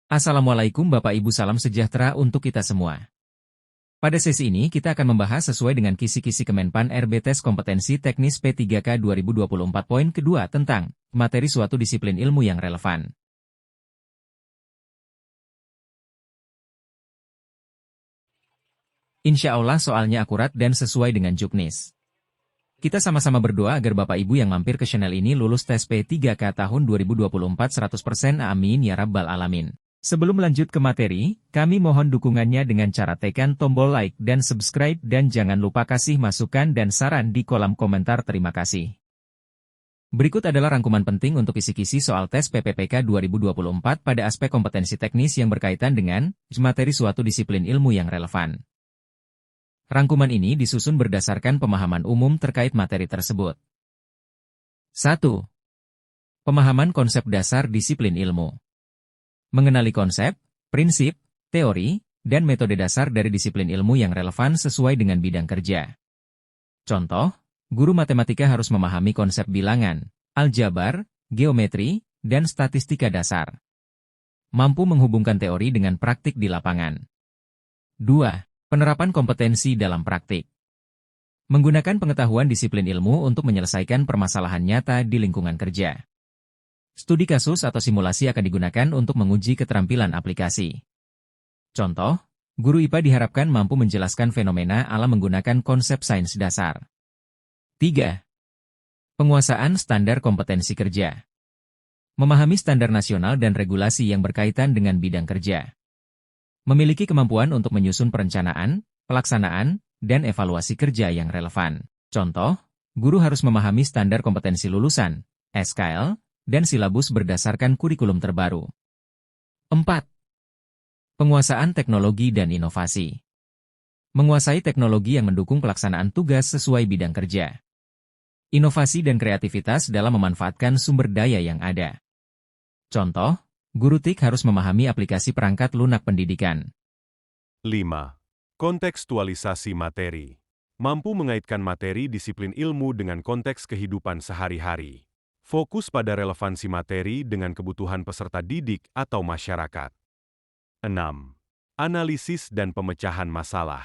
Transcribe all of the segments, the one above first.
Assalamualaikum Bapak Ibu, salam sejahtera untuk kita semua. Pada sesi ini kita akan membahas sesuai dengan kisi-kisi Kemenpan RB Tes Kompetensi Teknis P3K 2024 poin kedua tentang materi suatu disiplin ilmu yang relevan. Insya Allah soalnya akurat dan sesuai dengan juknis. Kita sama-sama berdoa agar Bapak Ibu yang mampir ke channel ini lulus tes P3K tahun 2024 100%, amin ya rabbal alamin. Sebelum lanjut ke materi, kami mohon dukungannya dengan cara tekan tombol like dan subscribe dan jangan lupa kasih masukan dan saran di kolom komentar. Terima kasih. Berikut adalah rangkuman penting untuk kisi-kisi soal tes PPPK 2024 pada aspek kompetensi teknis yang berkaitan dengan materi suatu disiplin ilmu yang relevan. Rangkuman ini disusun berdasarkan pemahaman umum terkait materi tersebut. 1. Pemahaman konsep dasar disiplin ilmu. Mengenali konsep, prinsip, teori, dan metode dasar dari disiplin ilmu yang relevan sesuai dengan bidang kerja. Contoh, guru matematika harus memahami konsep bilangan, aljabar, geometri, dan statistika dasar. Mampu menghubungkan teori dengan praktik di lapangan. 2. Penerapan kompetensi dalam praktik. Menggunakan pengetahuan disiplin ilmu untuk menyelesaikan permasalahan nyata di lingkungan kerja. Studi kasus atau simulasi akan digunakan untuk menguji keterampilan aplikasi. Contoh, guru IPA diharapkan mampu menjelaskan fenomena alam menggunakan konsep sains dasar. 3. Penguasaan standar kompetensi kerja. Memahami standar nasional dan regulasi yang berkaitan dengan bidang kerja. Memiliki kemampuan untuk menyusun perencanaan, pelaksanaan, dan evaluasi kerja yang relevan. Contoh, guru harus memahami standar kompetensi lulusan, SKL, dan silabus berdasarkan kurikulum terbaru. 4. Penguasaan teknologi dan inovasi. Menguasai teknologi yang mendukung pelaksanaan tugas sesuai bidang kerja. Inovasi dan kreativitas dalam memanfaatkan sumber daya yang ada. Contoh, guru TIK harus memahami aplikasi perangkat lunak pendidikan. 5. Kontekstualisasi materi. Mampu mengaitkan materi disiplin ilmu dengan konteks kehidupan sehari-hari. Fokus pada relevansi materi dengan kebutuhan peserta didik atau masyarakat. 6. Analisis dan pemecahan masalah.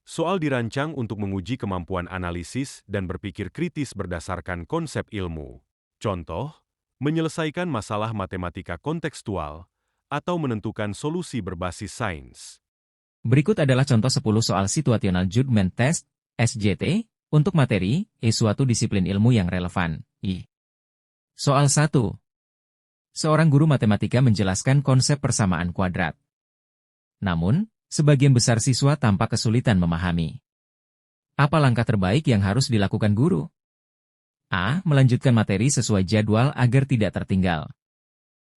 Soal dirancang untuk menguji kemampuan analisis dan berpikir kritis berdasarkan konsep ilmu. Contoh, menyelesaikan masalah matematika kontekstual atau menentukan solusi berbasis sains. Berikut adalah contoh 10 soal situational judgment test, SJT, untuk materi, suatu disiplin ilmu yang relevan, I. Soal 1. Seorang guru matematika menjelaskan konsep persamaan kuadrat. Namun, sebagian besar siswa tampak kesulitan memahami. Apa langkah terbaik yang harus dilakukan guru? A. Melanjutkan materi sesuai jadwal agar tidak tertinggal.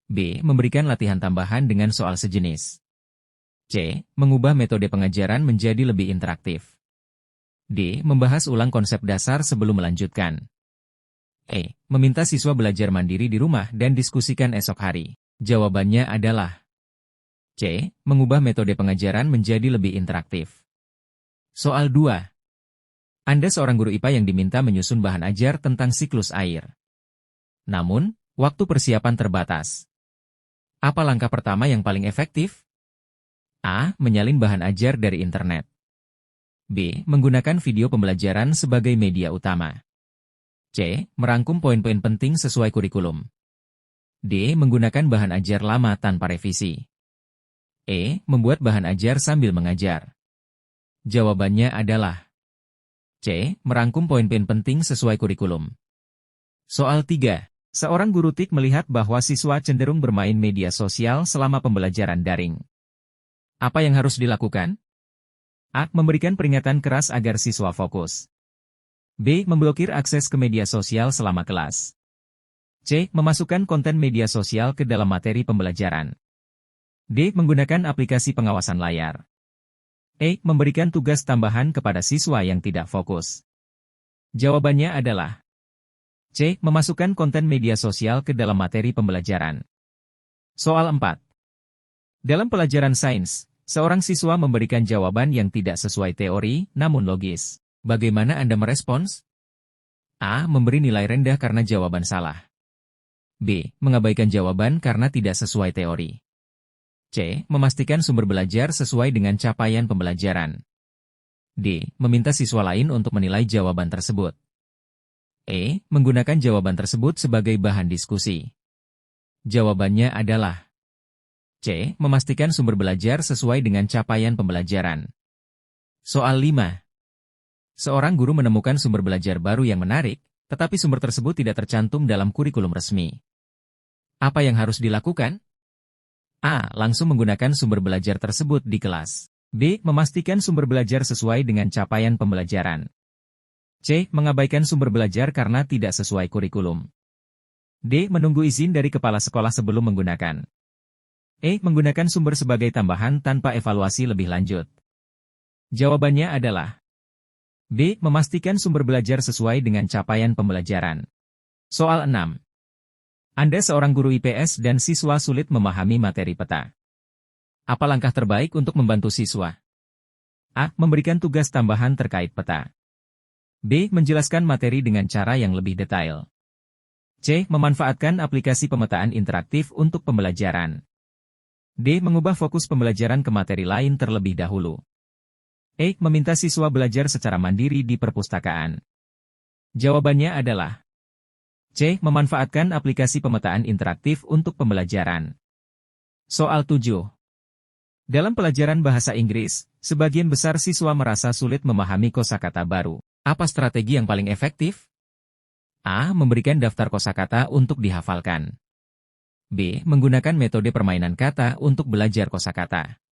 B. Memberikan latihan tambahan dengan soal sejenis. C. Mengubah metode pengajaran menjadi lebih interaktif. D. Membahas ulang konsep dasar sebelum melanjutkan. E. Meminta siswa belajar mandiri di rumah dan diskusikan esok hari. Jawabannya adalah C. Mengubah metode pengajaran menjadi lebih interaktif. Soal 2. Anda seorang guru IPA yang diminta menyusun bahan ajar tentang siklus air. Namun, waktu persiapan terbatas. Apa langkah pertama yang paling efektif? A. Menyalin bahan ajar dari internet. B. Menggunakan video pembelajaran sebagai media utama. C. Merangkum poin-poin penting sesuai kurikulum. D. Menggunakan bahan ajar lama tanpa revisi. E. Membuat bahan ajar sambil mengajar. Jawabannya adalah C. Merangkum poin-poin penting sesuai kurikulum. Soal 3. Seorang guru TIK melihat bahwa siswa cenderung bermain media sosial selama pembelajaran daring. Apa yang harus dilakukan? A. Memberikan peringatan keras agar siswa fokus. B. Memblokir akses ke media sosial selama kelas. C. Memasukkan konten media sosial ke dalam materi pembelajaran. D. Menggunakan aplikasi pengawasan layar. E. Memberikan tugas tambahan kepada siswa yang tidak fokus. Jawabannya adalah C. Memasukkan konten media sosial ke dalam materi pembelajaran. Soal 4. Dalam pelajaran sains, seorang siswa memberikan jawaban yang tidak sesuai teori, namun logis. Bagaimana Anda merespons? A. Memberi nilai rendah karena jawaban salah. B. Mengabaikan jawaban karena tidak sesuai teori. C. Memastikan sumber belajar sesuai dengan capaian pembelajaran. D. Meminta siswa lain untuk menilai jawaban tersebut. E. Menggunakan jawaban tersebut sebagai bahan diskusi. Jawabannya adalah C. Memastikan sumber belajar sesuai dengan capaian pembelajaran. Soal 5. Seorang guru menemukan sumber belajar baru yang menarik, tetapi sumber tersebut tidak tercantum dalam kurikulum resmi. Apa yang harus dilakukan? A. Langsung menggunakan sumber belajar tersebut di kelas. B. Memastikan sumber belajar sesuai dengan capaian pembelajaran. C. Mengabaikan sumber belajar karena tidak sesuai kurikulum. D. Menunggu izin dari kepala sekolah sebelum menggunakan. E. Menggunakan sumber sebagai tambahan tanpa evaluasi lebih lanjut. Jawabannya adalah B. Memastikan sumber belajar sesuai dengan capaian pembelajaran. Soal 6. Anda seorang guru IPS dan siswa sulit memahami materi peta. Apa langkah terbaik untuk membantu siswa? A. Memberikan tugas tambahan terkait peta. B. Menjelaskan materi dengan cara yang lebih detail. C. Memanfaatkan aplikasi pemetaan interaktif untuk pembelajaran. D. Mengubah fokus pembelajaran ke materi lain terlebih dahulu. E. Meminta siswa belajar secara mandiri di perpustakaan. Jawabannya adalah C. Memanfaatkan aplikasi pemetaan interaktif untuk pembelajaran. Soal 7. Dalam pelajaran bahasa Inggris, sebagian besar siswa merasa sulit memahami kosakata baru. Apa strategi yang paling efektif? A. Memberikan daftar kosakata untuk dihafalkan. B. Menggunakan metode permainan kata untuk belajar kosakata.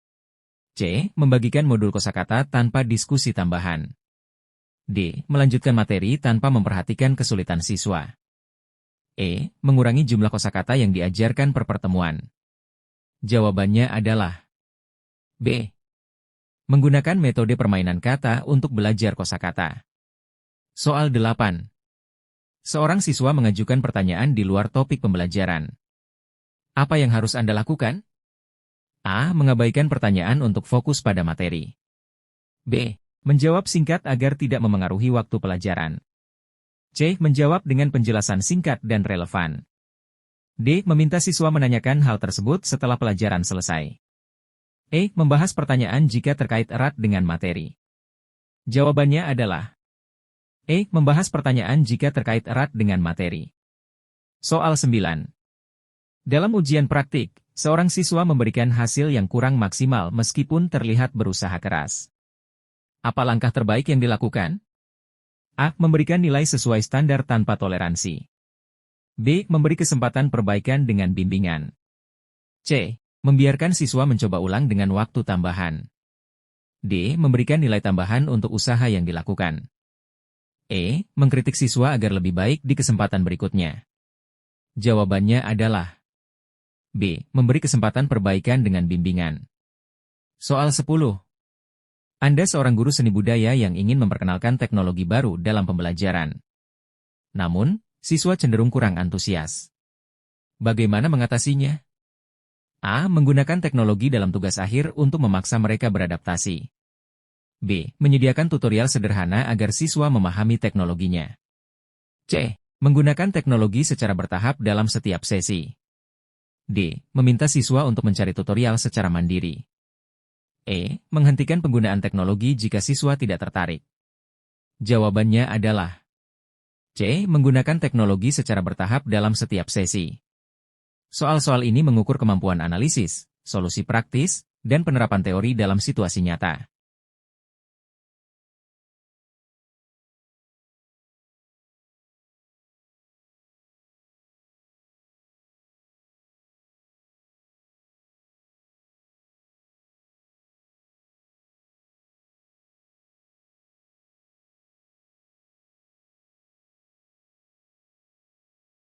C. Membagikan modul kosakata tanpa diskusi tambahan. D. Melanjutkan materi tanpa memperhatikan kesulitan siswa. E. Mengurangi jumlah kosakata yang diajarkan per pertemuan. Jawabannya adalah B. Menggunakan metode permainan kata untuk belajar kosakata. Soal 8. Seorang siswa mengajukan pertanyaan di luar topik pembelajaran. Apa yang harus Anda lakukan? A. Mengabaikan pertanyaan untuk fokus pada materi. B. Menjawab singkat agar tidak memengaruhi waktu pelajaran. C. Menjawab dengan penjelasan singkat dan relevan. D. Meminta siswa menanyakan hal tersebut setelah pelajaran selesai. E. Membahas pertanyaan jika terkait erat dengan materi. Jawabannya adalah E. Membahas pertanyaan jika terkait erat dengan materi. Soal 9. Dalam ujian praktik, seorang siswa memberikan hasil yang kurang maksimal meskipun terlihat berusaha keras. Apa langkah terbaik yang dilakukan? A. Memberikan nilai sesuai standar tanpa toleransi. B. Memberi kesempatan perbaikan dengan bimbingan. C. Membiarkan siswa mencoba ulang dengan waktu tambahan. D. Memberikan nilai tambahan untuk usaha yang dilakukan. E. Mengkritik siswa agar lebih baik di kesempatan berikutnya. Jawabannya adalah B. Memberi kesempatan perbaikan dengan bimbingan. Soal 10. Anda seorang guru seni budaya yang ingin memperkenalkan teknologi baru dalam pembelajaran. Namun, siswa cenderung kurang antusias. Bagaimana mengatasinya? A. Menggunakan teknologi dalam tugas akhir untuk memaksa mereka beradaptasi. B. Menyediakan tutorial sederhana agar siswa memahami teknologinya. C. Menggunakan teknologi secara bertahap dalam setiap sesi. D. Meminta siswa untuk mencari tutorial secara mandiri. E. Menghentikan penggunaan teknologi jika siswa tidak tertarik. Jawabannya adalah C. Menggunakan teknologi secara bertahap dalam setiap sesi. Soal-soal ini mengukur kemampuan analisis, solusi praktis, dan penerapan teori dalam situasi nyata.